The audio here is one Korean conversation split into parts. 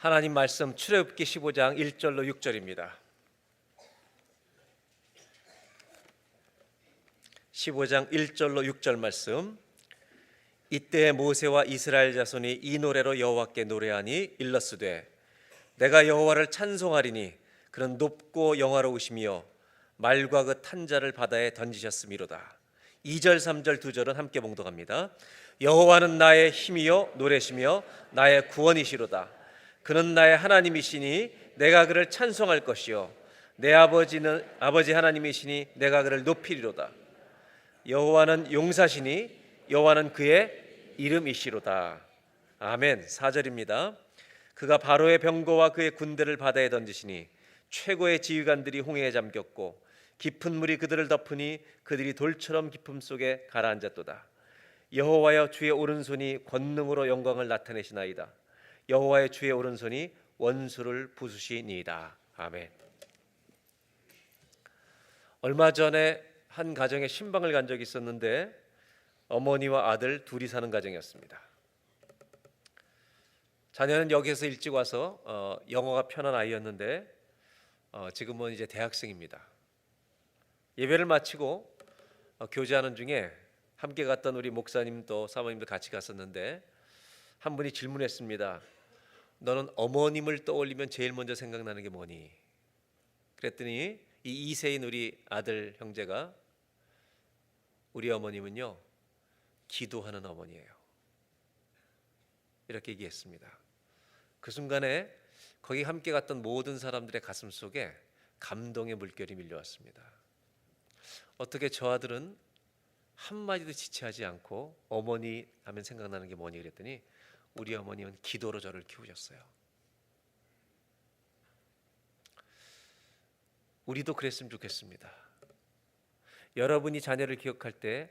하나님 말씀 출애굽기 15장 1절로 6절입니다. 15장 1절로 6절 말씀. 이때 모세와 이스라엘 자손이 이 노래로 여호와께 노래하니 일러스되 내가 여호와를 찬송하리니 그는 높고 영화로우시며 말과 그 탄자를 바다에 던지셨음이로다. 2절 3절 2절은 함께 봉독합니다. 여호와는 나의 힘이요 노래시며 나의 구원이시로다. 그는 나의 하나님이시니 내가 그를 찬송할 것이요 내 아버지 하나님이시니 내가 그를 높이리로다. 여호와는 용사시니 여호와는 그의 이름이시로다. 아멘. 4절입니다. 그가 바로의 병거와 그의 군대를 바다에 던지시니 최고의 지휘관들이 홍해에 잠겼고 깊은 물이 그들을 덮으니 그들이 돌처럼 깊음 속에 가라앉았도다. 여호와여 주의 오른손이 권능으로 영광을 나타내시나이다. 여호와의 주의 오른손이 원수를 부수시니이다. 아멘. 얼마 전에 한 가정에 신방을 간 적이 있었는데 어머니와 아들 둘이 사는 가정이었습니다. 자녀는 여기에서 일찍 와서 영어가 편한 아이였는데 지금은 이제 대학생입니다. 예배를 마치고 교제하는 중에 함께 갔던 우리 목사님 또 사모님도 같이 갔었는데 한 분이 질문했습니다. 너는 어머님을 떠올리면 제일 먼저 생각나는 게 뭐니? 그랬더니 이 2세인 우리 아들 형제가 우리 어머님은요 기도하는 어머니예요. 이렇게 얘기했습니다. 그 순간에 거기 함께 갔던 모든 사람들의 가슴 속에 감동의 물결이 밀려왔습니다. 어떻게 저 아들은 한마디도 지체하지 않고 어머니 하면 생각나는 게 뭐니 그랬더니 우리 어머니는 기도로 저를 키우셨어요. 우리도 그랬으면 좋겠습니다. 여러분이 자녀를 기억할 때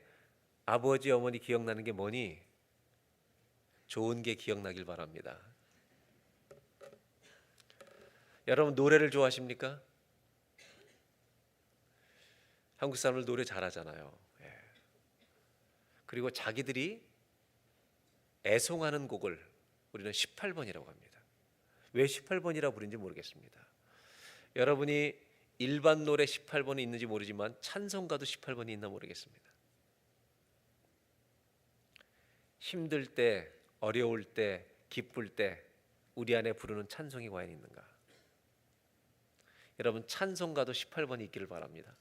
아버지 어머니 기억나는 게 뭐니? 좋은 게 기억나길 바랍니다. 여러분 노래를 좋아하십니까? 한국 사람들 노래 잘하잖아요. 그리고 자기들이 애송하는 곡을 우리는 18번이라고 합니다. 왜 18번이라고 부른지 모르겠습니다. 여러분이 일반 노래 18번이 있는지 모르지만 찬송가도 18번이 있나 모르겠습니다. 힘들 때, 어려울 때, 기쁠 때 우리 안에 부르는 찬송이 과연 있는가? 여러분 찬송가도 18번이 있기를 바랍니다.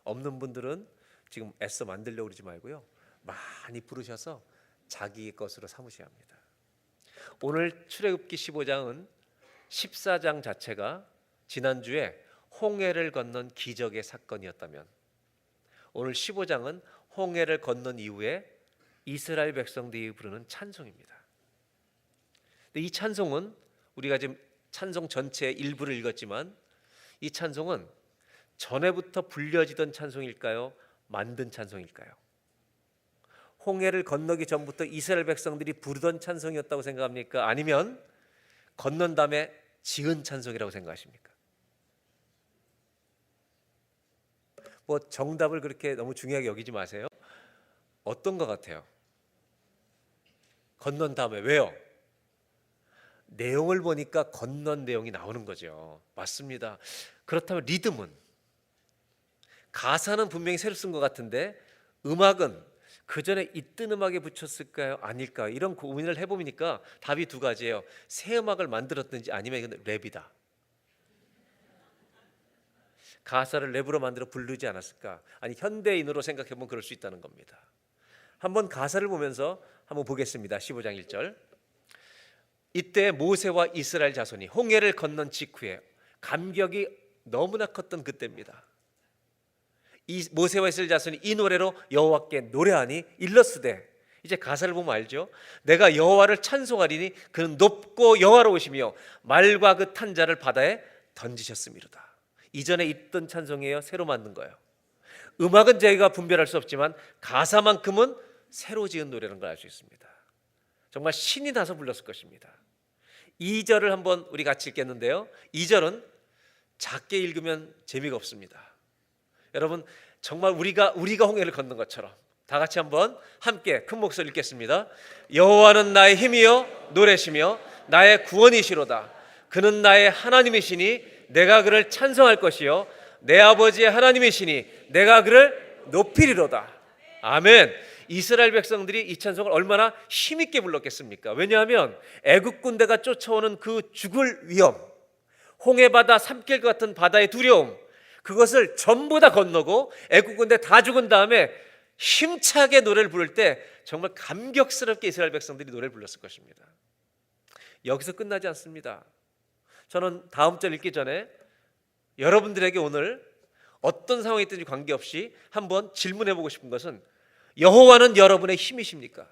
없는 분들은 지금 애써 만들려고 그러지 말고요. 많이 부르셔서 자기 것으로 삼으셔야 합니다. 오늘 출애굽기 15장은 14장 자체가 지난주에 홍해를 건넌 기적의 사건이었다면 오늘 15장은 홍해를 건넌 이후에 이스라엘 백성들이 부르는 찬송입니다. 이 찬송은 우리가 지금 찬송 전체의 일부를 읽었지만 이 찬송은 전에부터 불려지던 찬송일까요? 만든 찬송일까요? 홍해를 건너기 전부터 이스라엘 백성들이 부르던 찬송이었다고 생각합니까? 아니면 건넌 다음에 지은 찬송이라고 생각하십니까? 뭐 정답을 그렇게 너무 중요하게 여기지 마세요. 어떤 것 같아요? 건넌 다음에 왜요? 내용을 보니까 건넌 내용이 나오는 거죠. 맞습니다. 그렇다면 리듬은? 가사는 분명히 새로 쓴 것 같은데 음악은 그 전에 있던 음악에 붙였을까요? 아닐까요? 이런 고민을 해보니까 답이 두 가지예요. 새 음악을 만들었든지 아니면 이건 랩이다. 가사를 랩으로 만들어 부르지 않았을까? 아니 현대인으로 생각해보면 그럴 수 있다는 겁니다. 한번 가사를 보면서 한번 보겠습니다. 15장 1절. 이때 모세와 이스라엘 자손이 홍해를 건넌 직후에 감격이 너무나 컸던 그때입니다. 이 모세와 이스라엘 자손이 이 노래로 여호와께 노래하니 일러스되 이제 가사를 보면 알죠. 내가 여호와를 찬송하리니 그는 높고 영화로우시며 말과 그 탄자를 바다에 던지셨음이로다. 이전에 있던 찬송이에요? 새로 만든 거예요? 음악은 저희가 분별할 수 없지만 가사만큼은 새로 지은 노래라는 걸 알 수 있습니다. 정말 신이 나서 불렀을 것입니다. 2절을 한번 우리 같이 읽겠는데요. 2절은 작게 읽으면 재미가 없습니다. 여러분 정말 우리가 홍해를 건넌 것처럼 다 같이 한번 함께 큰 목소리 읽겠습니다. 여호와는 나의 힘이요 노래시며 나의 구원이시로다. 그는 나의 하나님이시니 내가 그를 찬송할 것이요 내 아버지의 하나님이시니 내가 그를 높이리로다. 아멘. 이스라엘 백성들이 이 찬송을 얼마나 힘있게 불렀겠습니까? 왜냐하면 애국 군대가 쫓아오는 그 죽을 위험, 홍해바다 삼킬 것 같은 바다의 두려움, 그것을 전부 다 건너고 애국 군대 다 죽은 다음에 힘차게 노래를 부를 때 정말 감격스럽게 이스라엘 백성들이 노래를 불렀을 것입니다. 여기서 끝나지 않습니다. 저는 다음 절 읽기 전에 여러분들에게 오늘 어떤 상황이 있든지 관계없이 한번 질문해 보고 싶은 것은, 여호와는 여러분의 힘이십니까?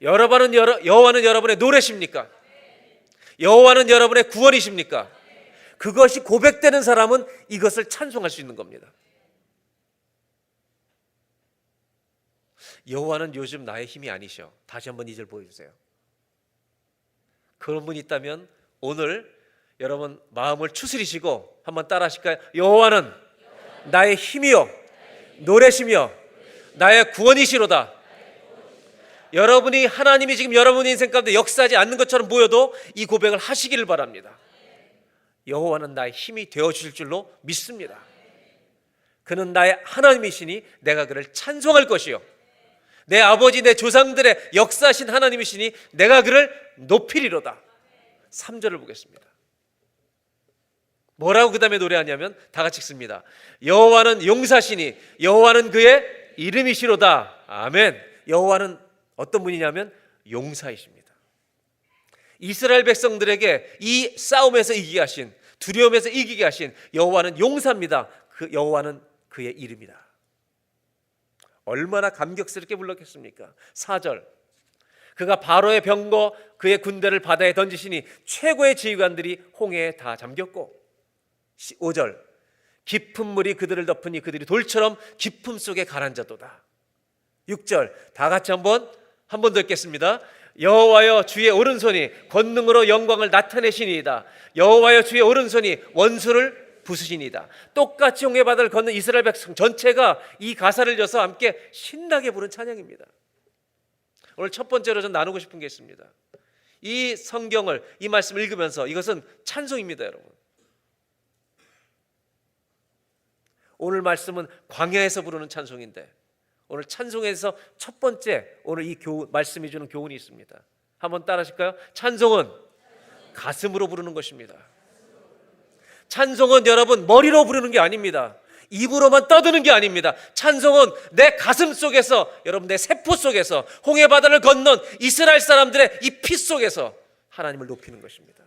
여호와는 여러분의 노래십니까? 여호와는 여러분의 구원이십니까? 그것이 고백되는 사람은 이것을 찬송할 수 있는 겁니다. 여호와는 요즘 나의 힘이 아니셔. 다시 한번 이 절 보여주세요. 그런 분이 있다면 오늘 여러분 마음을 추스리시고 한번 따라 하실까요? 여호와는 나의 힘이요 노래시며 나의 구원이시로다. 여러분이 하나님이 지금 여러분의 인생 가운데 역사하지 않는 것처럼 보여도 이 고백을 하시기를 바랍니다. 여호와는 나의 힘이 되어주실 줄로 믿습니다. 그는 나의 하나님이시니 내가 그를 찬송할 것이요 내 아버지 내 조상들의 역사하신 하나님이시니 내가 그를 높이리로다. 3절을 보겠습니다. 뭐라고 그 다음에 노래하냐면 다 같이 읽습니다. 여호와는 용사시니 여호와는 그의 이름이시로다. 아멘. 여호와는 어떤 분이냐면 용사이십니다. 이스라엘 백성들에게 이 싸움에서 이기게 하신, 두려움에서 이기게 하신 여호와는 용사입니다. 그 여호와는 그의 이름이다. 얼마나 감격스럽게 불렀겠습니까? 4절, 그가 바로의 병거 그의 군대를 바다에 던지시니 최고의 지휘관들이 홍해에 다 잠겼고, 5절, 깊은 물이 그들을 덮으니 그들이 돌처럼 깊음 속에 가라앉았도다. 6절, 다 같이 한번 더 읽겠습니다. 여호와여 주의 오른손이 권능으로 영광을 나타내시니이다. 여호와여 주의 오른손이 원수를 부수시니이다. 똑같이 홍해바다를 걷는 이스라엘 백성 전체가 이 가사를 져서 함께 신나게 부른 찬양입니다. 오늘 첫 번째로 전 나누고 싶은 게 있습니다. 이 성경을, 이 말씀을 읽으면서 이것은 찬송입니다, 여러분. 오늘 말씀은 광야에서 부르는 찬송인데 오늘 찬송에서 첫 번째, 오늘 이 말씀이 주는 교훈이 있습니다. 한번 따라 하실까요? 찬송은 가슴으로 부르는 것입니다. 찬송은 여러분 머리로 부르는 게 아닙니다. 입으로만 떠드는 게 아닙니다. 찬송은 내 가슴 속에서, 여러분 내 세포 속에서, 홍해바다를 건넌 이스라엘 사람들의 이 피 속에서 하나님을 높이는 것입니다.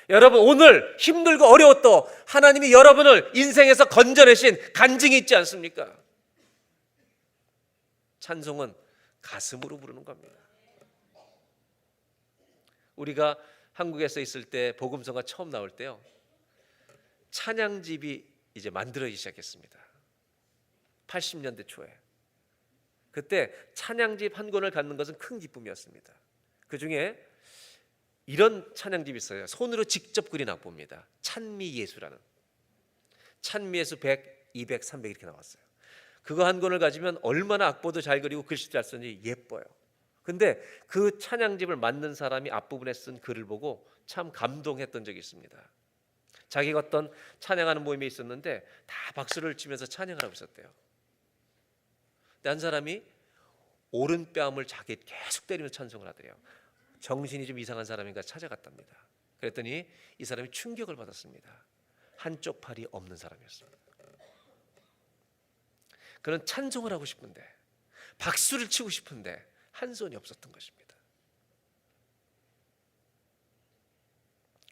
여러분 오늘 힘들고 어려웠도 하나님이 여러분을 인생에서 건져내신 간증이 있지 않습니까? 찬송은 가슴으로 부르는 겁니다. 우리가 한국에서 있을 때 복음서가 처음 나올 때요, 찬양집이 이제 만들어지기 시작했습니다. 80년대 초에. 그때 찬양집 한 권을 갖는 것은 큰 기쁨이었습니다. 그 중에 이런 찬양집이 있어요. 손으로 직접 그린 악보입니다. 찬미예수라는. 찬미예수 100, 200, 300 이렇게 나왔어요. 그거 한 권을 가지면 얼마나 악보도 잘 그리고 글씨도 잘 쓰는지 예뻐요. 근데 그 찬양집을 만든 사람이 앞부분에 쓴 글을 보고 참 감동했던 적이 있습니다. 자기가 어떤 찬양하는 모임에 있었는데 다 박수를 치면서 찬양을 하고 있었대요. 근데 한 사람이 오른뺨을 자기 계속 때리면서 찬송을 하더래요. 정신이 좀 이상한 사람인가 찾아갔답니다. 그랬더니 이 사람이 충격을 받았습니다. 한쪽 팔이 없는 사람이었습니다. 그는 찬송을 하고 싶은데, 박수를 치고 싶은데 한 손이 없었던 것입니다.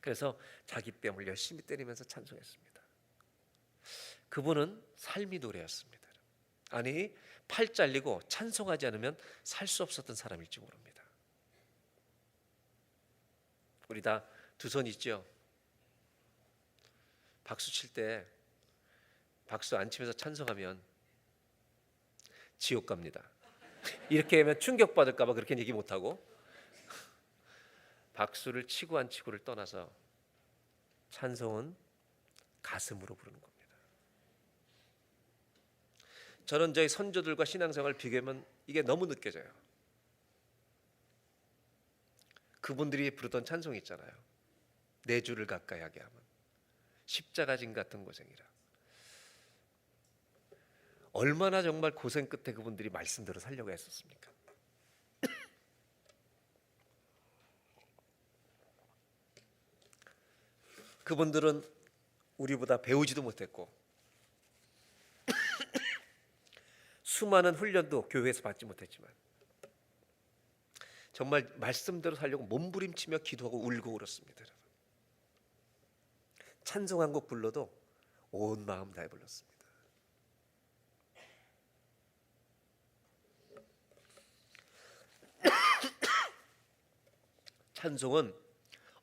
그래서 자기 뺨을 열심히 때리면서 찬송했습니다. 그분은 삶이 노래였습니다. 아니, 팔 잘리고 찬송하지 않으면 살 수 없었던 사람일지 모릅니다. 우리 다 두 손 있죠? 박수 칠 때 박수 안 치면서 찬송하면 지옥 갑니다. 이렇게 하면 충격받을까 봐 그렇게 얘기 못하고, 박수를 치고 안 치고를 떠나서 찬송은 가슴으로 부르는 겁니다. 저는 저희 선조들과 신앙생활을 비교하면 이게 너무 느껴져요. 그분들이 부르던 찬송이 있잖아요. 내 주를 가까이 하게 하면 십자가 진 같은 고생이라. 얼마나 정말 고생 끝에 그분들이 말씀대로 살려고 했었습니까? 그분들은 우리보다 배우지도 못했고 수많은 훈련도 교회에서 받지 못했지만 정말 말씀대로 살려고 몸부림치며 기도하고 울고 울었습니다. 찬송 한 곡 불러도 온 마음 다해 불렀습니다. 찬송은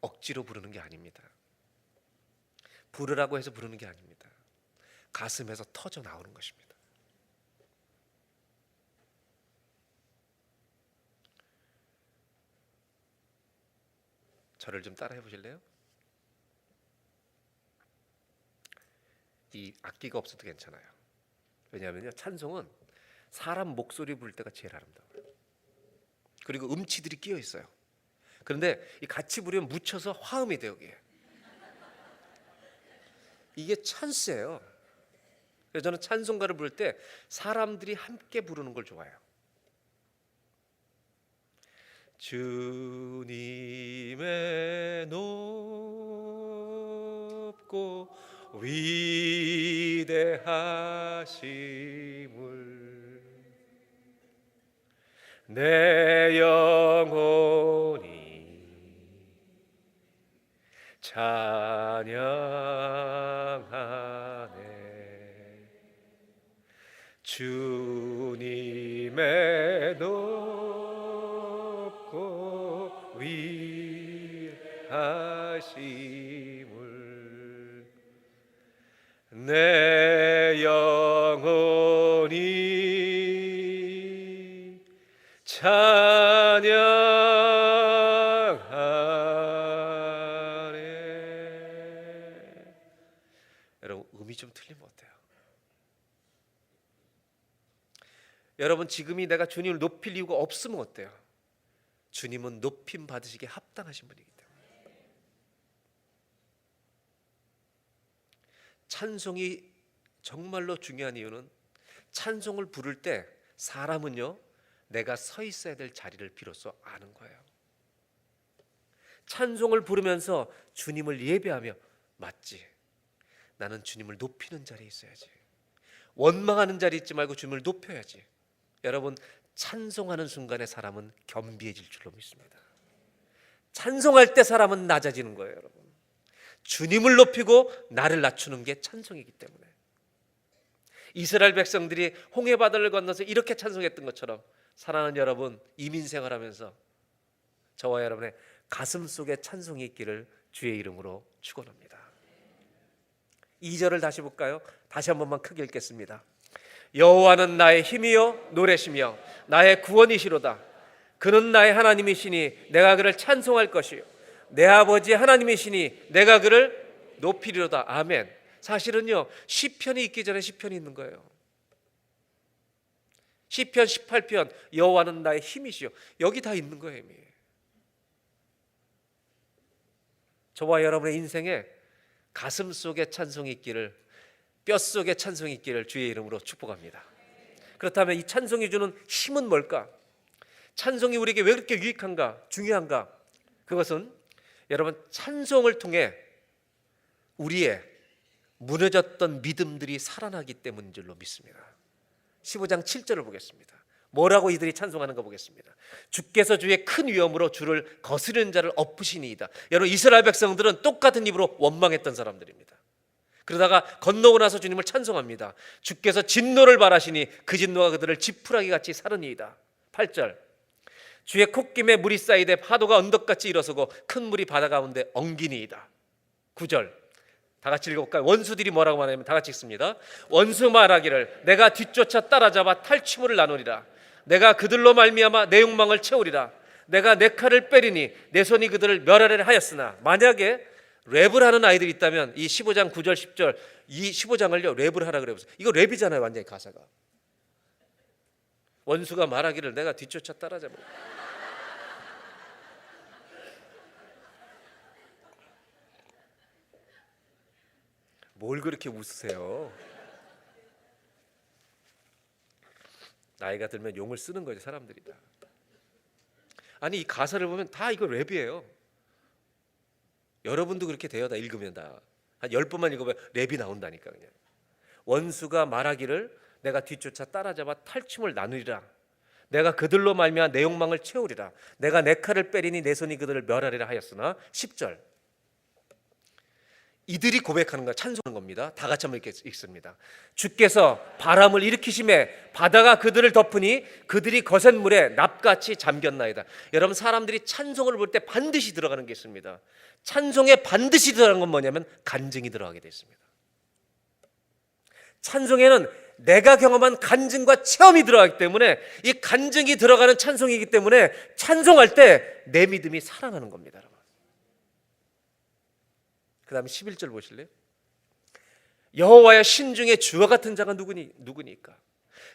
억지로 부르는 게 아닙니다. 부르라고 해서 부르는 게 아닙니다. 가슴에서 터져 나오는 것입니다. 저를 좀 따라해 보실래요? 이 악기가 없어도 괜찮아요. 왜냐하면요, 찬송은 사람 목소리 부를 때가 제일 아름다워요. 그리고 음치들이 끼어 있어요. 그런데 이 같이 부르면 묻혀서 화음이 돼요. 이게 찬스예요. 그래서 저는 찬송가를 부를 때 사람들이 함께 부르는 걸 좋아해요. 주님의 높고 위대하심을 내 영혼이 찬양하네. 주님의 높고 위하심을 내 영혼이 찬양하네. 여러분, 음이 좀 틀리면 어때요? 여러분, 지금이 내가 주님을 높일 이유가 없으면 어때요? 주님은 높임 받으시기에 합당하신 분이기 때문에. 찬송이 정말로 중요한 이유는 찬송을 부를 때 사람은요, 내가 서 있어야 될 자리를 비로소 아는 거예요. 찬송을 부르면서 주님을 예배하며, 맞지, 나는 주님을 높이는 자리에 있어야지, 원망하는 자리에 있지 말고 주님을 높여야지. 여러분, 찬송하는 순간에 사람은 겸비해질 줄로 믿습니다. 찬송할 때 사람은 낮아지는 거예요. 여러분, 주님을 높이고 나를 낮추는 게 찬송이기 때문에. 이스라엘 백성들이 홍해바다를 건너서 이렇게 찬송했던 것처럼 사랑하는 여러분, 이민생활하면서 저와 여러분의 가슴 속에 찬송이 있기를 주의 이름으로 축원합니다. 2절을 다시 볼까요? 다시 한 번만 크게 읽겠습니다. 여호와는 나의 힘이요 노래시며 나의 구원이시로다. 그는 나의 하나님이시니 내가 그를 찬송할 것이요 내 아버지 하나님이시니 내가 그를 높이리로다. 아멘. 사실은요, 시편이 있기 전에 시편이 있는 거예요. 시편 18편 여호와는 나의 힘이시요, 여기 다 있는 거예요. 이미. 저와 여러분의 인생에 가슴 속에 찬송이 있기를, 뼛속에 찬송이 있기를 주의 이름으로 축복합니다. 그렇다면 이 찬송이 주는 힘은 뭘까? 찬송이 우리에게 왜 그렇게 유익한가, 중요한가? 그것은 여러분, 찬송을 통해 우리의 무너졌던 믿음들이 살아나기 때문인 줄로 믿습니다. 15장 7절을 보겠습니다. 뭐라고 이들이 찬송하는 거 보겠습니다. 주께서 주의 큰 위엄으로 주를 거스르는 자를 엎으시니이다. 여러분, 이스라엘 백성들은 똑같은 입으로 원망했던 사람들입니다. 그러다가 건너고 나서 주님을 찬송합니다. 주께서 진노를 발하시니 그 진노가 그들을 지푸라기 같이 사르니이다. 8절, 주의 콧김에 물이 쌓이되 파도가 언덕같이 일어서고 큰 물이 바다 가운데 엉기니이다. 9절, 다 같이 읽어볼까요? 원수들이 뭐라고 말하냐면 다 같이 읽습니다. 원수 말하기를 내가 뒤쫓아 따라잡아 탈취물을 나누리라. 내가 그들로 말미암아 내 욕망을 채우리라. 내가 내 칼을 빼리니 내 손이 그들을 멸하려 하였으나. 만약에 랩을 하는 아이들이 있다면 이 15장 9절 10절 이 15장을요 랩을 하라 그래보세요. 이거 랩이잖아요. 완전히 가사가. 원수가 말하기를 내가 뒤쫓아 따라잡아. 뭘 그렇게 웃으세요? 나이가 들면 용을 쓰는 거죠, 사람들이 다. 아니, 이 가사를 보면 다 이거 랩이에요. 여러분도 그렇게 돼요. 다 읽으면 다. 한 10번만 읽으면 랩이 나온다니까 그냥. 원수가 말하기를 내가 뒤쫓아 따라잡아 탈춤을 나누리라. 내가 그들로 말미암아 내 욕망을 채우리라. 내가 내 칼을 빼리니 내 손이 그들을 멸하리라 하였으나 10절. 이들이 고백하는 거 찬송하는 겁니다. 다 같이 한번 읽습니다. 주께서 바람을 일으키심에 바다가 그들을 덮으니 그들이 거센 물에 납같이 잠겼나이다. 여러분, 사람들이 찬송을 볼 때 반드시 들어가는 게 있습니다. 찬송에 반드시 들어가는 건 뭐냐면 간증이 들어가게 되어 있습니다. 찬송에는 내가 경험한 간증과 체험이 들어가기 때문에 이 간증이 들어가는 찬송이기 때문에 찬송할 때 내 믿음이 살아나는 겁니다. 그 다음에 11절 보실래요? 여호와의 신중에 주와 같은 자가 누구니까?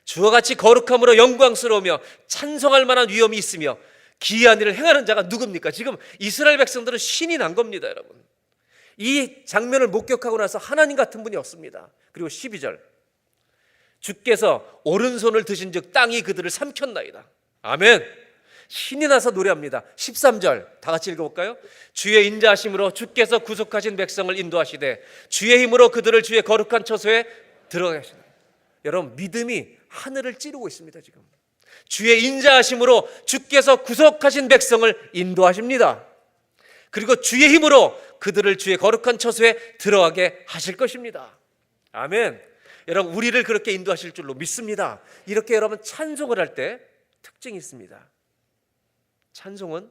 주와 같이 거룩함으로 영광스러우며 찬송할 만한 위엄이 있으며 기이한 일을 행하는 자가 누굽니까? 지금 이스라엘 백성들은 신이 난 겁니다, 여러분. 이 장면을 목격하고 나서 하나님 같은 분이 없습니다. 그리고 12절. 주께서 오른손을 드신 즉 땅이 그들을 삼켰나이다. 아멘. 신이 나서 노래합니다. 13절 다 같이 읽어볼까요? 주의 인자하심으로 주께서 구속하신 백성을 인도하시되 주의 힘으로 그들을 주의 거룩한 처소에 들어가게 하시나이다. 여러분, 믿음이 하늘을 찌르고 있습니다. 지금 주의 인자하심으로 주께서 구속하신 백성을 인도하십니다. 그리고 주의 힘으로 그들을 주의 거룩한 처소에 들어가게 하실 것입니다. 아멘. 여러분, 우리를 그렇게 인도하실 줄로 믿습니다. 이렇게 여러분 찬송을 할 때 특징이 있습니다. 찬송은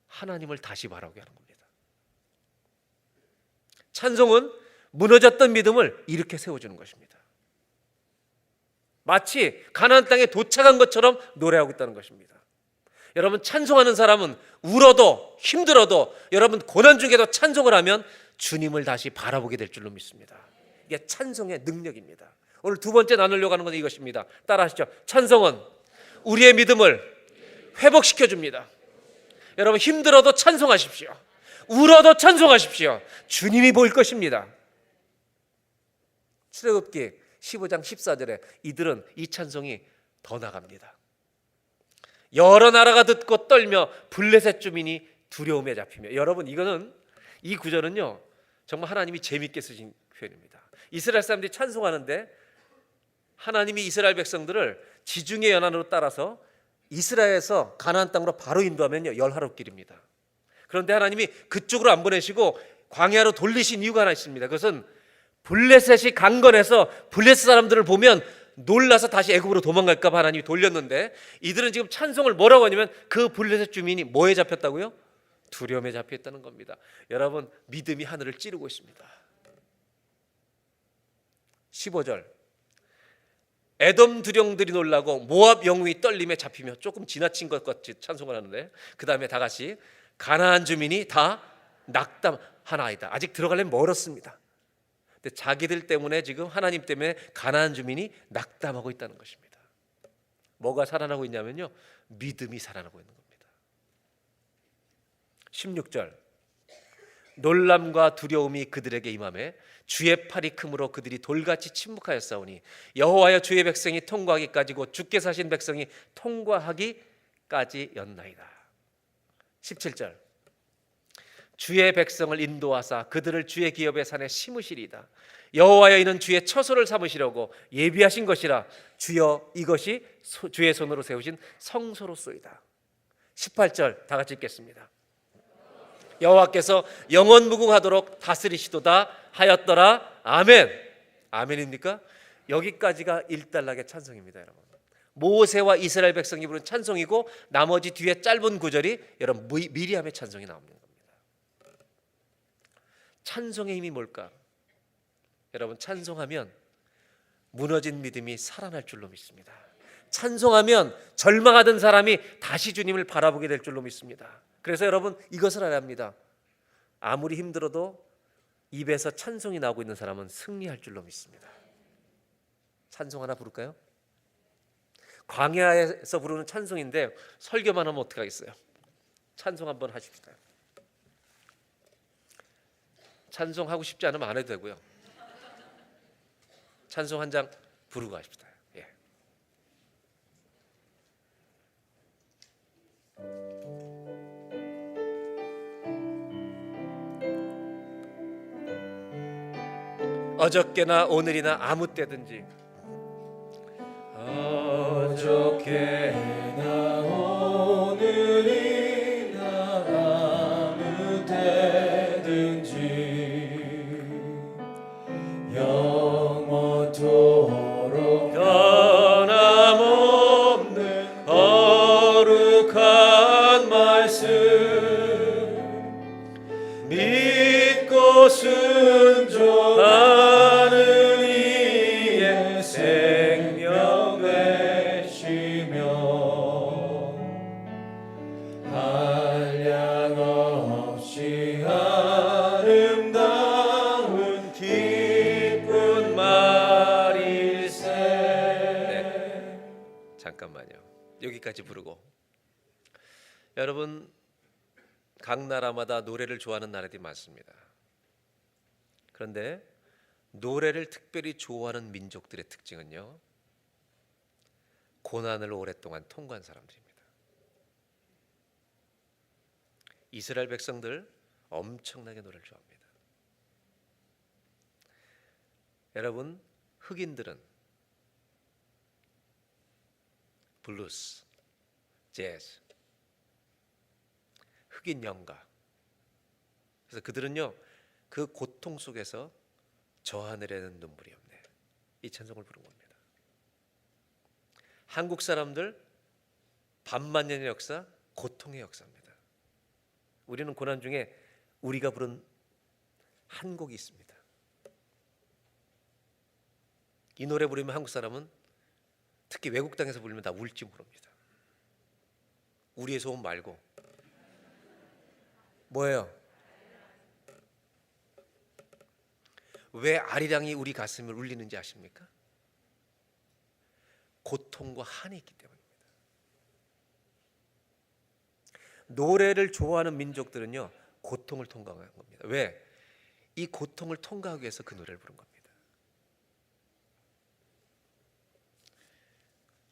하나님을 다시 바라보게 하는 겁니다. 찬송은 무너졌던 믿음을 일으켜 세워주는 것입니다. 마치 가나안 땅에 도착한 것처럼 노래하고 있다는 것입니다. 여러분, 찬송하는 사람은 울어도 힘들어도 여러분 고난 중에도 찬송을 하면 주님을 다시 바라보게 될 줄로 믿습니다. 이게 찬송의 능력입니다. 오늘 두 번째 나누려고 하는 것은 이것입니다. 따라하시죠. 찬송은 우리의 믿음을 회복시켜 줍니다. 여러분, 힘들어도 찬송하십시오. 울어도 찬송하십시오. 주님이 보일 것입니다. 출애굽기 15장 14절에 이들은 이 찬송이 더 나갑니다. 여러 나라가 듣고 떨며 블레셋 주민이 두려움에 잡히며. 여러분, 이 구절은요 정말 하나님이 재밌게 쓰신 표현입니다. 이스라엘 사람들이 찬송하는데 하나님이 이스라엘 백성들을 지중해 연안으로 따라서 이스라엘에서 가나안 땅으로 바로 인도하면요 10하루길입니다. 그런데 하나님이 그쪽으로 안 보내시고 광야로 돌리신 이유가 하나 있습니다. 그것은 블레셋이 강건해서 블레셋 사람들을 보면 놀라서 다시 애굽으로 도망갈까 봐 하나님이 돌렸는데, 이들은 지금 찬송을 뭐라고 하냐면 그 블레셋 주민이 뭐에 잡혔다고요? 두려움에 잡혔다는 겁니다. 여러분, 믿음이 하늘을 찌르고 있습니다. 15절. 에돔 두령들이 놀라고 모압 영웅이 떨림에 잡히며. 조금 지나친 것 같이 찬송을 하는데 그 다음에 다 같이 가나안 주민이 다 낙담하나이다. 아직 들어가려면 멀었습니다. 근데 자기들 때문에 지금 하나님 때문에 가나안 주민이 낙담하고 있다는 것입니다. 뭐가 살아나고 있냐면요 믿음이 살아나고 있는 겁니다. 16절. 놀람과 두려움이 그들에게 임하매 주의 팔이 크므로 그들이 돌같이 침묵하였사오니 여호와여 주의 백성이 통과하기까지 곧 주께서 하신 백성이 통과하기까지였나이다. 17절. 주의 백성을 인도하사 그들을 주의 기업의 산에 심으시리이다. 여호와여 이는 주의 처소를 삼으시려고 예비하신 것이라. 주여 이것이 주의 손으로 세우신 성소로소이다. 18절 다 같이 읽겠습니다. 여호와께서 영원무궁하도록 다스리시도다 하였더라. 아멘. 아멘입니까? 여기까지가 일단락의 찬송입니다. 여러분, 모세와 이스라엘 백성이 부른 찬송이고 나머지 뒤에 짧은 구절이 여러분 미리암의 찬송이 나옵니다. 찬송의 힘이 뭘까? 여러분, 찬송하면 무너진 믿음이 살아날 줄로 믿습니다. 찬송하면 절망하던 사람이 다시 주님을 바라보게 될 줄로 믿습니다. 그래서 여러분 이것을 알아야 합니다. 아무리 힘들어도 입에서 찬송이 나오고 있는 사람은 승리할 줄로 믿습니다. 찬송 하나 부를까요? 광야에서 부르는 찬송인데 설교만 하면 어떡하겠어요? 찬송 한번 하십시다. 찬송하고 싶지 않으면 안 해도 되고요. 찬송 한 장 부르고 가십시다. 예. 어저께나 오늘이나 아무 때든지 어저께나 오늘이나 아무 때든지 영원토록 변함없는 거룩한 말씀 믿고 순종하는 이의 생명 되시며 한량 없이 아름다운 기쁜 말일세. 네. 잠깐만요. 여기까지 부르고 여러분 각 나라마다 노래를 좋아하는 나라들이 많습니다. 그런데 노래를 특별히 좋아하는 민족들의 특징은요, 고난을 오랫동안 통과한 사람들입니다. 이스라엘 백성들 엄청나게 노래를 좋아합니다. 여러분 흑인들은 블루스, 재즈, 흑인 연가. 그래서 그들은요 그 고통 속에서 저 하늘에는 눈물이 없네, 이 찬송을 부른 겁니다. 한국 사람들 반만년의 역사, 고통의 역사입니다. 우리는 고난 중에 우리가 부른 한 곡이 있습니다. 이 노래 부르면 한국 사람은 특히 외국 땅에서 부르면 다 울지 모릅니다. 우리의 소원 말고 뭐예요? 왜 아리랑이 우리 가슴을 울리는지 아십니까? 고통과 한이 있기 때문입니다. 노래를 좋아하는 민족들은요 고통을 통과한 겁니다. 왜? 이 고통을 통과하기 위해서 그 노래를 부른 겁니다.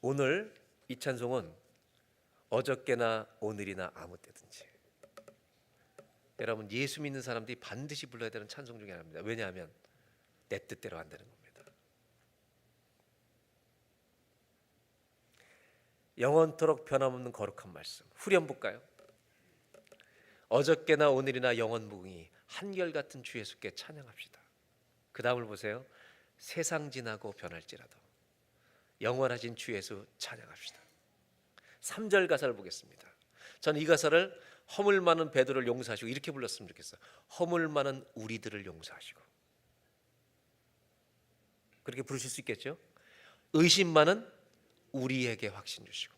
오늘 이 찬송은 어저께나 오늘이나 아무 때든지, 여러분 예수 믿는 사람들이 반드시 불러야 되는 찬송 중에 하나입니다. 왜냐하면 내 뜻대로 안 되는 겁니다. 영원토록 변함없는 거룩한 말씀 후렴 볼까요? 어저께나 오늘이나 영원무궁히 한결같은 주 예수께 찬양합시다. 그 다음을 보세요. 세상 지나고 변할지라도 영원하신 주 예수 찬양합시다. 3절 가사를 보겠습니다. 저는 이 가사를 허물 많은 베드로를 용서하시고 이렇게 불렀으면 좋겠어요. 허물 많은 우리들을 용서하시고. 그렇게 부르실 수 있겠죠? 의심 많은 우리에게 확신 주시고,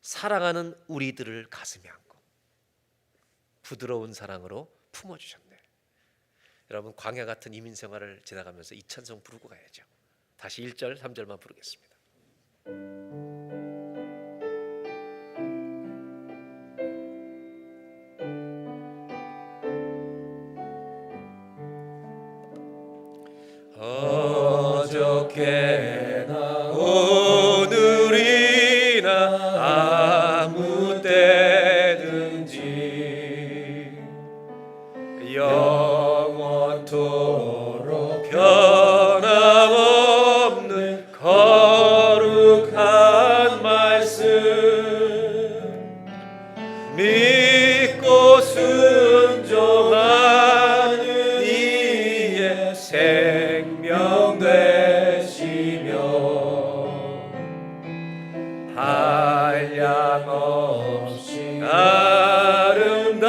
사랑하는 우리들을 가슴에 안고 부드러운 사랑으로 품어주셨네. 여러분 광야 같은 이민 생활을 지나가면서 이 찬송 부르고 가야죠. 다시 1절 3절만 부르겠습니다. 어저께나 오늘이나 아무 때든지 영원토록 변함없는 거룩한 말씀 믿고 순종하는 이의 생명 되시며 한량없이 아름다운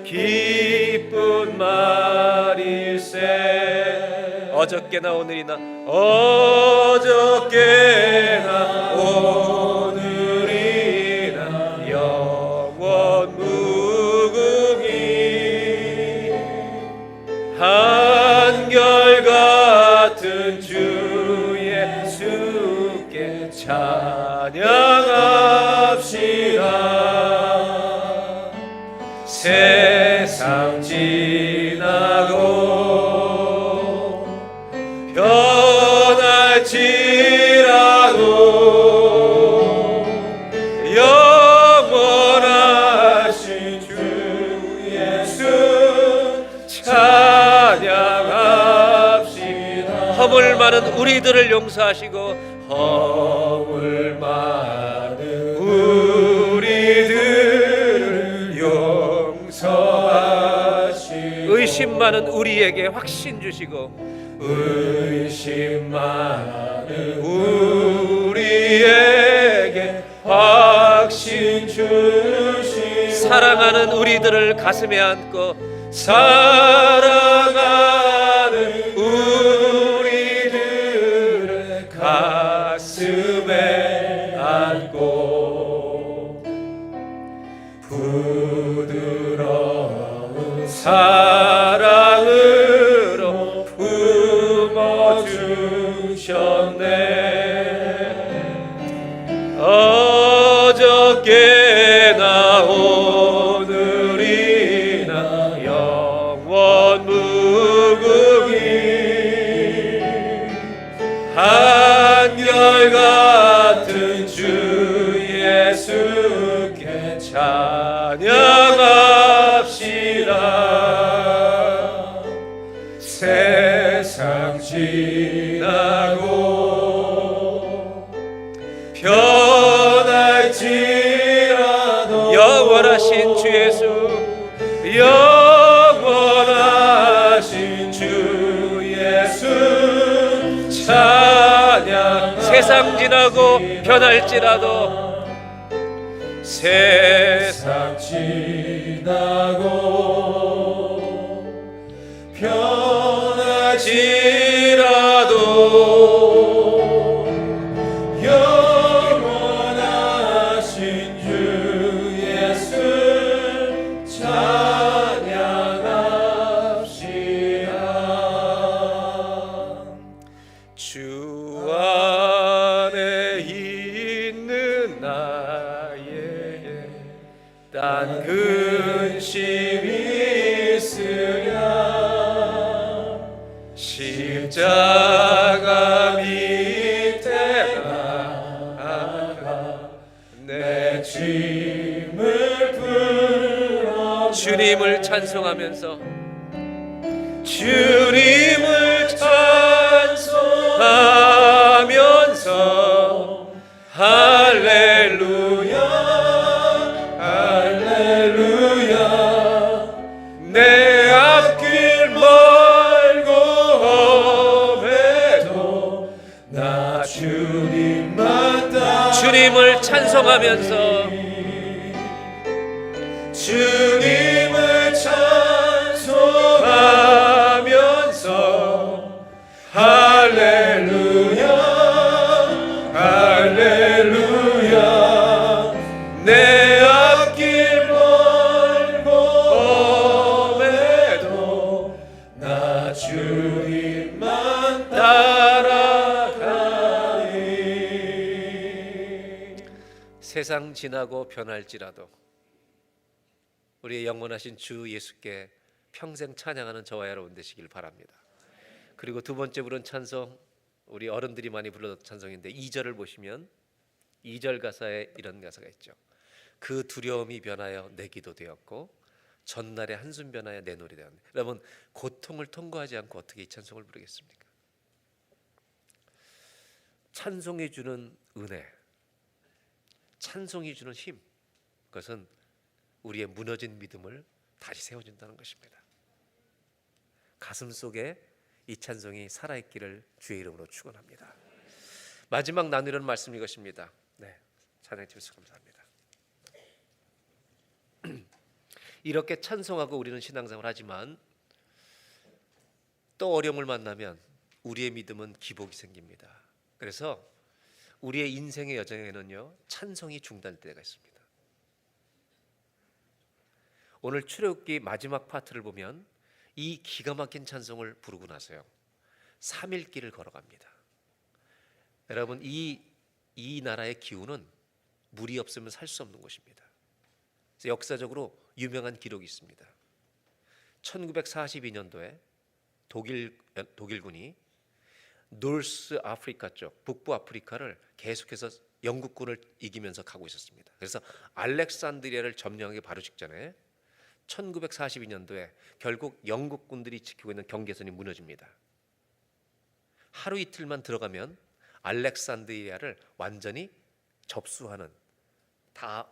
기쁜 말일세. 어저께나 오늘이나 어저께나 오늘이나 영원 무궁히 한결같은 주 예수께 찬양합시다. 세상 지나고 많은 우리들을 용서하시고 허물 많은 우리들을 용서하시고 의심 많은 우리에게 확신 주시고 의심 많은 우리에게 확신 주시고 사랑하는 우리들을 가슴에 안고 사랑하는 우리들을 가슴에 안고 부드러운 사랑으로 품어주셨네. 어저께나 오늘이나 영원 무궁히 한결같은 주 예수께 찬양합시다. 세상 지나고 변할지라도 영원하신 주 예수 영원하신 주 예수 찬양. 세상 지나고 변할지라도 세상 지나고 변할지라도 영원하신 주 예수 찬양합시다. 주 안에 있는 나에게 딴 근심이 있으랴 십자가 밑에 나아가 내 짐을 풀어 주님을 찬송하면서 주님을 찬송하면서 할렐루야 할렐루야. 내 앞길 멀고 험해도 나 주님만 따라 주님을 찬송하면서 주님을 찬송하면서 할렐루야 할렐루야. 내 앞길 멀고 험해도 나 주님만 따라가리. 세상 지나고 변할지라도 우리의 영원하신 주 예수께 평생 찬양하는 저와 여러분 되시길 바랍니다. 그리고 두 번째 부른 찬송, 우리 어른들이 많이 불렀던 찬송인데 2절을 보시면 2절 가사에 이런 가사가 있죠. 그 두려움이 변하여 내 기도 되었고 전날의 한숨 변하여 내 노래 되었네. 여러분, 고통을 통과하지 않고 어떻게 이 찬송을 부르겠습니까? 찬송이 주는 은혜, 찬송이 주는 힘, 그것은 우리의 무너진 믿음을 다시 세워준다는 것입니다. 가슴 속에 이 찬송이 살아있기를 주의 이름으로 축원합니다. 마지막 나누는 말씀 이것입니다. 네, 찬양팀 감사합니다. 이렇게 찬송하고 우리는 신앙생활을 하지만 또 어려움을 만나면 우리의 믿음은 기복이 생깁니다. 그래서 우리의 인생의 여정에는요, 찬송이 중단될 때가 있습니다. 오늘 출애굽기 마지막 파트를 보면 이 기가 막힌 찬송을 부르고 나서요 3일 길을 걸어갑니다. 여러분, 이 나라의 기후는 물이 없으면 살 수 없는 곳입니다. 그래서 역사적으로 유명한 기록이 있습니다. 1942년도에 독일군이 노스 아프리카 쪽, 북부 아프리카를 계속해서 영국군을 이기면서 가고 있었습니다. 그래서 알렉산드리아를 점령하기 바로 직전에 1942년도에 결국 영국군들이 지키고 있는 경계선이 무너집니다. 하루 이틀만 들어가면 알렉산드리아를 완전히 접수하는, 다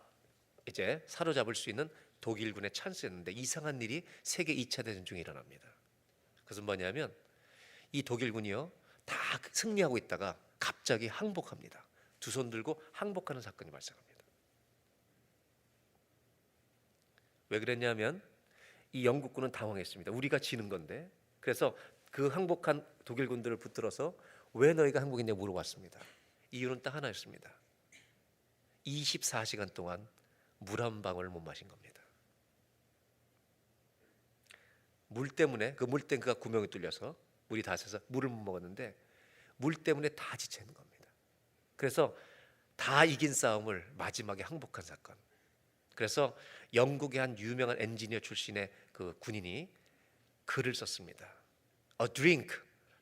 이제 사로잡을 수 있는 독일군의 찬스였는데 이상한 일이 세계 2차 대전 중에 일어납니다. 그것은 뭐냐면 이 독일군이요 다 승리하고 있다가 갑자기 항복합니다. 두 손 들고 항복하는 사건이 발생합니다. 왜 그랬냐면 이 영국군은 당황했습니다. 우리가 지는 건데. 그래서 그 항복한 독일군들을 붙들어서 왜 너희가 항복했냐고 물어봤습니다. 이유는 딱 하나였습니다. 24시간 동안 물 한 방울 못 마신 겁니다. 물 때문에, 그 물탱크가 구멍이 뚫려서 물이 다 새서 물을 못 먹었는데 물 때문에 다 지쳐 있는 겁니다. 그래서 다 이긴 싸움을 마지막에 항복한 사건. 그래서 영국의 한 유명한 엔지니어 출신의 그 군인이 글을 썼습니다. A drink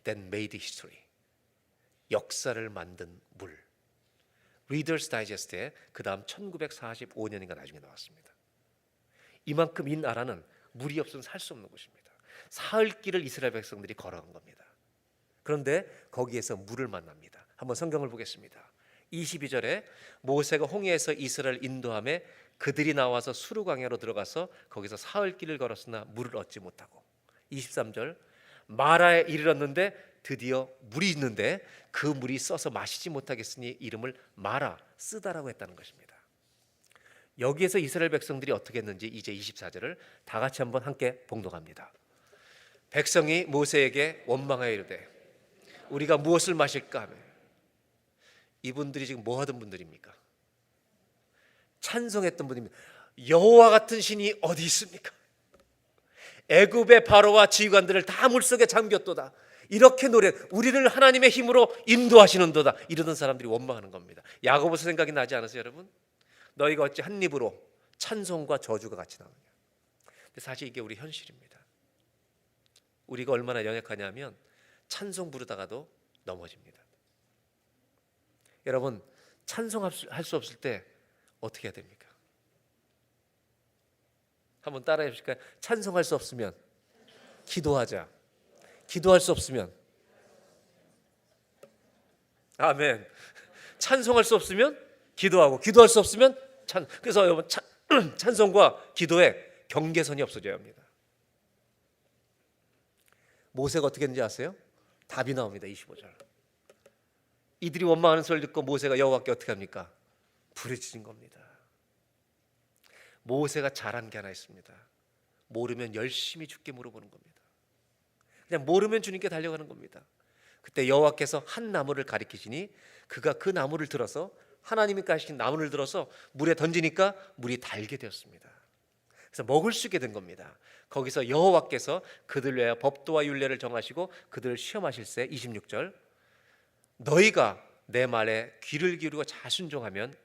that made history. 역사를 만든 물. 리더스 다이제스트에 그 다음 1945년인가 나중에 나왔습니다. 이만큼 이 나라는 물이 없으면 살 수 없는 곳입니다. 사흘길을 이스라엘 백성들이 걸어간 겁니다. 그런데 거기에서 물을 만납니다. 한번 성경을 보겠습니다. 22절에 모세가 홍해에서 이스라엘 인도함에 그들이 나와서 수르광야로 들어가서 거기서 사흘길을 걸었으나 물을 얻지 못하고, 23절 마라에 이르렀는데 드디어 물이 있는데 그 물이 써서 마시지 못하겠으니 이름을 마라 쓰다라고 했다는 것입니다. 여기에서 이스라엘 백성들이 어떻게 했는지 이제 24절을 다 같이 한번 함께 봉독합니다. 백성이 모세에게 원망하여 이르되 우리가 무엇을 마실까 하며, 이분들이 지금 뭐 하던 분들입니까? 찬송했던 분입니다. 여호와 같은 신이 어디 있습니까? 애굽의 바로와 지휘관들을 다 물속에 잠겼도다. 이렇게 노래, 우리를 하나님의 힘으로 인도하시는도다. 이러던 사람들이 원망하는 겁니다. 야고보서 생각이 나지 않으세요, 여러분? 너희가 어찌 한 입으로 찬송과 저주가 같이 나오냐. 근데 사실 이게 우리 현실입니다. 우리가 얼마나 연약하냐면 찬송 부르다가도 넘어집니다. 여러분, 찬송할 수 없을 때 어떻게 해야 됩니까? 한번 따라해 보실까요? 찬송할 수 없으면 기도하자. 기도할 수 없으면 아멘. 찬송할 수 없으면 기도하고, 기도할 수 없으면 그래서 여러분 찬송과 기도에 경계선이 없어져야 합니다. 모세가 어떻게 했는지 아세요? 답이 나옵니다. 25절. 이들이 원망하는 소리를 듣고 모세가 여호와께 어떻게 합니까? 부르짖은 겁니다. 모세가 잘한 게 하나 있습니다. 모르면 열심히 주께 물어보는 겁니다. 그냥 모르면 주님께 달려가는 겁니다. 그때 여호와께서 한 나무를 가리키시니 그가 그 나무를 들어서, 하나님이 가리킨 나무를 들어서 물에 던지니까 물이 달게 되었습니다. 그래서 먹을 수 있게 된 겁니다. 거기서 여호와께서 그들 위하여 법도와 율례를 정하시고 그들을 시험하실세. 26절 너희가 내 말에 귀를 기울이고 잘 순종하면,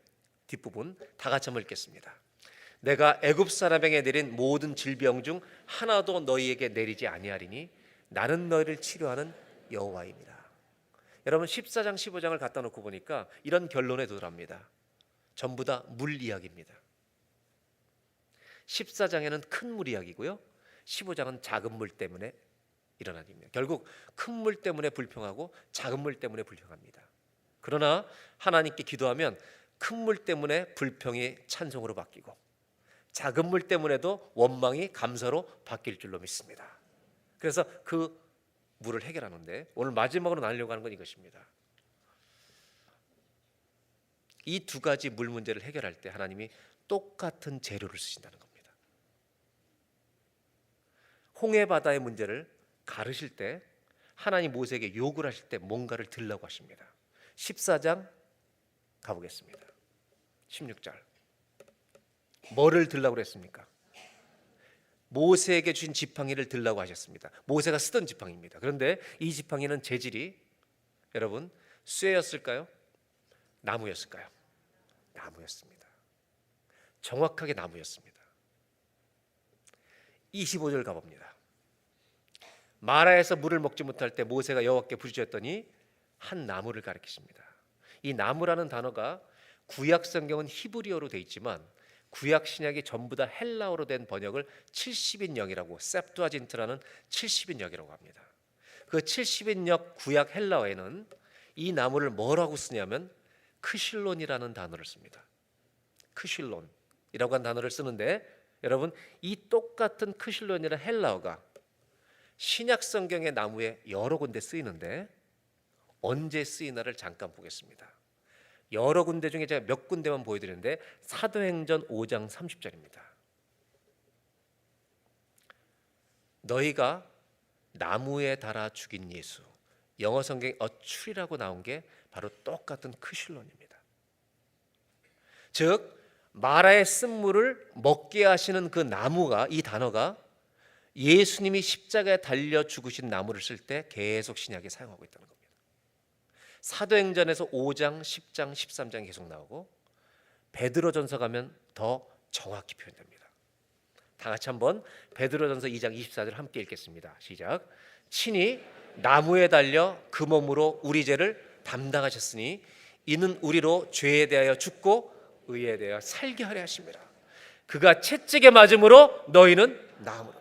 뒷부분 다 같이 한번 읽겠습니다. 내가 애굽 사람에게 내린 모든 질병 중 하나도 너희에게 내리지 아니하리니 나는 너희를 치료하는 여호와입니다. 여러분 14장 15장을 갖다 놓고 보니까 이런 결론에 도달합니다. 전부 다 물 이야기입니다. 14장에는 큰 물 이야기고요, 15장은 작은 물 때문에 일어난 일입니다. 결국 큰 물 때문에 불평하고 작은 물 때문에 불평합니다. 그러나 하나님께 기도하면 큰 물 때문에 불평이 찬송으로 바뀌고 작은 물 때문에도 원망이 감사로 바뀔 줄로 믿습니다. 그래서 그 물을 해결하는데 오늘 마지막으로 나누려고 하는 건 이것입니다. 이 두 가지 물 문제를 해결할 때 하나님이 똑같은 재료를 쓰신다는 겁니다. 홍해 바다의 문제를 가르실 때 하나님 모세에게 요구를 하실 때 뭔가를 들라고 하십니다. 14장 가보겠습니다. 16절 뭐를 들라고 그랬습니까? 모세에게 주신 지팡이를 들라고 하셨습니다. 모세가 쓰던 지팡이입니다. 그런데 이 지팡이는 재질이 여러분 쇠였을까요? 나무였을까요? 나무였습니다. 정확하게 나무였습니다. 25절 가봅니다. 마라에서 물을 먹지 못할 때 모세가 여호와께 부르짖었더니 한 나무를 가리키십니다. 이 나무라는 단어가 구약 성경은 히브리어로 되어 있지만 구약 신약이 전부 다 헬라어로 된 번역을 70인 영이라고, 셉투아진트라는 70인 영이라고 합니다. 그 70인역 구약 헬라어에는 이 나무를 뭐라고 쓰냐면 크실론이라는 단어를 씁니다. 크실론이라고 한 단어를 쓰는데, 여러분 이 똑같은 크실론이라는 헬라어가 신약 성경의 나무에 여러 군데 쓰이는데 언제 쓰이나를 잠깐 보겠습니다. 여러 군데 중에 제가 몇 군데만 보여드리는데, 사도행전 5장 30절입니다. 너희가 나무에 달아 죽인 예수, 영어 성경에 어출이라고 나온 게 바로 똑같은 크실론입니다. 즉 마라의 쓴물을 먹게 하시는 그 나무가, 이 단어가 예수님이 십자가에 달려 죽으신 나무를 쓸 때 계속 신약에 사용하고 있다는 겁니다. 사도행전에서 5장, 10장, 13장이 계속 나오고 베드로전서 가면 더 정확히 표현됩니다. 다 같이 한번 베드로전서 2장 24절 함께 읽겠습니다. 시작. 친히 나무에 달려 그 몸으로 우리 죄를 담당하셨으니 이는 우리로 죄에 대하여 죽고 의에 대하여 살게 하려 하심이라. 그가 채찍에 맞음으로 너희는 나음으로.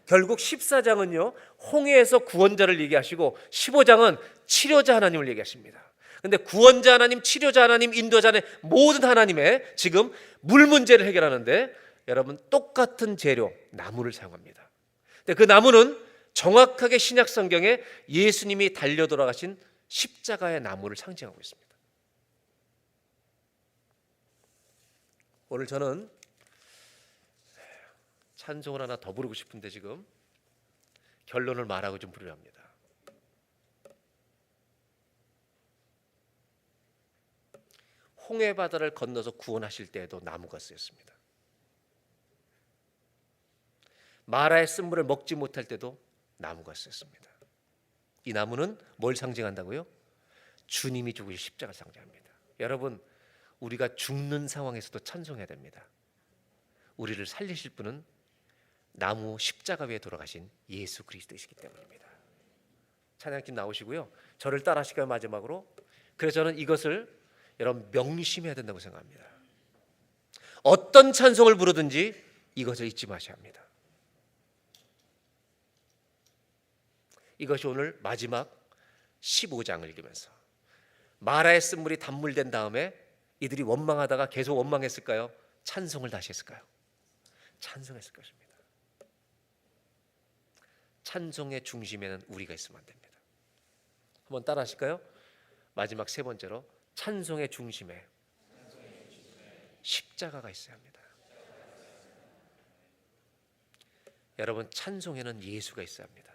결국 14장은요 홍해에서 구원자를 얘기하시고 15장은 치료자 하나님을 얘기하십니다. 근데 구원자 하나님, 치료자 하나님, 인도자 하나님, 모든 하나님의 지금 물 문제를 해결하는데 여러분 똑같은 재료 나무를 사용합니다. 근데 그 나무는 정확하게 신약 성경에 예수님이 달려 돌아가신 십자가의 나무를 상징하고 있습니다. 오늘 저는 찬송을 하나 더 부르고 싶은데 지금 결론을 말하고 좀 부르려 합니다. 홍해 바다를 건너서 구원하실 때에도 나무가 쓰였습니다. 마라의 쓴물을 먹지 못할 때도 나무가 쓰였습니다. 이 나무는 뭘 상징한다고요? 주님이 죽으신 십자가를 상징합니다. 여러분 우리가 죽는 상황에서도 찬송해야 됩니다. 우리를 살리실 분은 나무 십자가 위에 돌아가신 예수 그리스도이시기 때문입니다. 찬양팀 나오시고요. 저를 따라 하시고요. 마지막으로. 그래서 저는 이것을 여러분 명심해야 된다고 생각합니다. 어떤 찬송을 부르든지 이것을 잊지 마셔야 합니다. 이것이 오늘 마지막 15장을 읽으면서 마라의 쓴물이 단물된 다음에 이들이 원망하다가 계속 원망했을까요? 찬송을 다시 했을까요? 찬송했을 것입니다. 찬송의 중심에는 우리가 있으면 안 됩니다. 한번 따라 하실까요? 마지막 세 번째로 찬송의 중심에 십자가가 있어야 합니다. 여러분 찬송에는 예수가 있어야 합니다.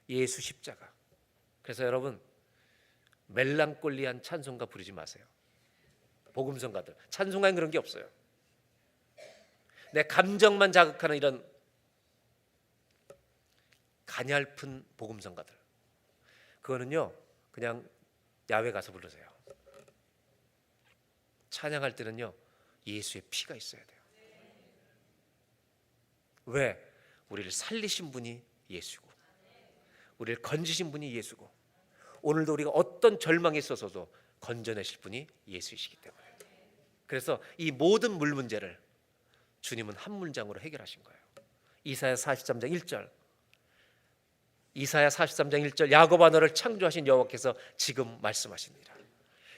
예수 십자가. 그래서 여러분 멜랑꼴리한 찬송가 부르지 마세요. 복음성가들 찬송가엔 그런 게 없어요. 내 감정만 자극하는 이런 가냘픈 복음성가들, 그거는요 그냥 야외 가서 부르세요. 찬양할 때는요 예수의 피가 있어야 돼요. 왜? 우리를 살리신 분이 예수고 우리를 건지신 분이 예수고 오늘도 우리가 어떤 절망에 있어서도 건져내실 분이 예수이시기 때문에, 그래서 이 모든 물 문제를 주님은 한 문장으로 해결하신 거예요. 이사야 43장 1절, 이사야 43장 1절, 야곱아 너를 창조하신 여호와께서 지금 말씀하시니라.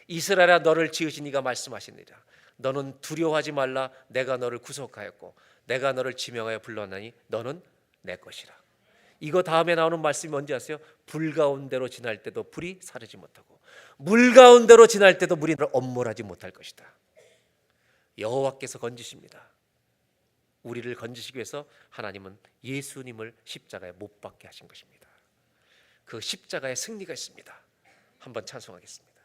이스라엘아 너를 지으신 이가 말씀하시니라. 너는 두려워하지 말라. 내가 너를 구속하였고 내가 너를 지명하여 불러나니 너는 내 것이라. 이거 다음에 나오는 말씀이 뭔지 아세요? 불 가운데로 지날 때도 불이 사르지 못하고 물 가운데로 지날 때도 물이 너를 엄몰하지 못할 것이다. 여호와께서 건지십니다. 우리를 건지시기 위해서 하나님은 예수님을 십자가에 못 박게 하신 것입니다. 그 십자가의 승리가 있습니다. 한번 찬송하겠습니다.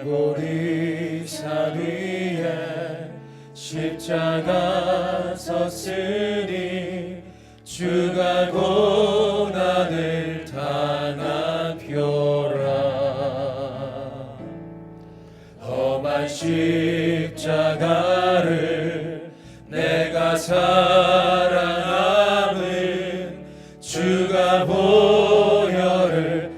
갈보리 산 위에 십자가 섰으니 주가 고난을 당한 표라. 험한 십자가를 내가 사랑함은 주가 보혈을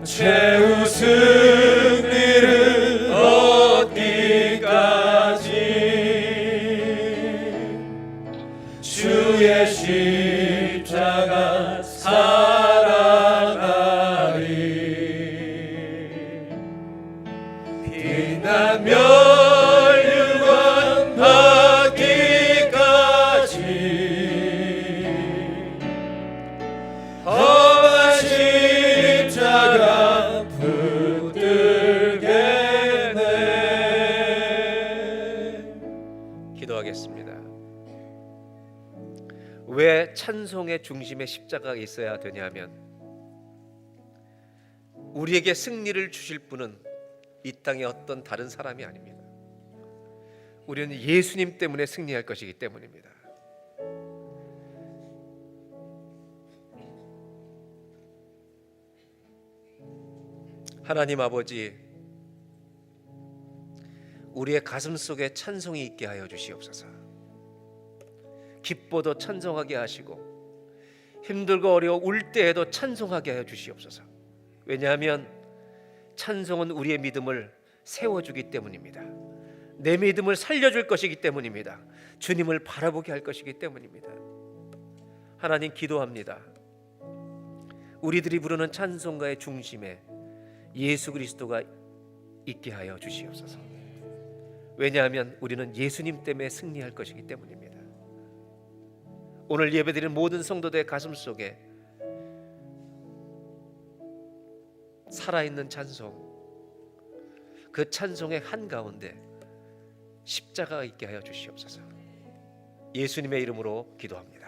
최후 승리를 얻기까지 주의 십자가 살아가리. 빛난 멸류관 받기까지 험한 십자가 붙들겠네. 기도하겠습니다. 왜 찬송의 중심에 십자가가 있어야 되냐면 우리에게 승리를 주실 분은 이 땅의 어떤 다른 사람이 아닙니다. 우리는 예수님 때문에 승리할 것이기 때문입니다. 하나님 아버지, 우리의 가슴 속에 찬송이 있게 하여 주시옵소서. 기뻐도 찬송하게 하시고 힘들고 어려워 울 때에도 찬송하게 하여 주시옵소서. 왜냐하면 찬송은 우리의 믿음을 세워주기 때문입니다. 내 믿음을 살려줄 것이기 때문입니다. 주님을 바라보게 할 것이기 때문입니다. 하나님, 기도합니다. 우리들이 부르는 찬송가의 중심에 예수 그리스도가 있게 하여 주시옵소서. 왜냐하면 우리는 예수님 때문에 승리할 것이기 때문입니다. 오늘 예배드리는 모든 성도들의 가슴 속에 살아있는 찬송, 그 찬송의 한가운데 십자가가 있게 하여 주시옵소서. 예수님의 이름으로 기도합니다.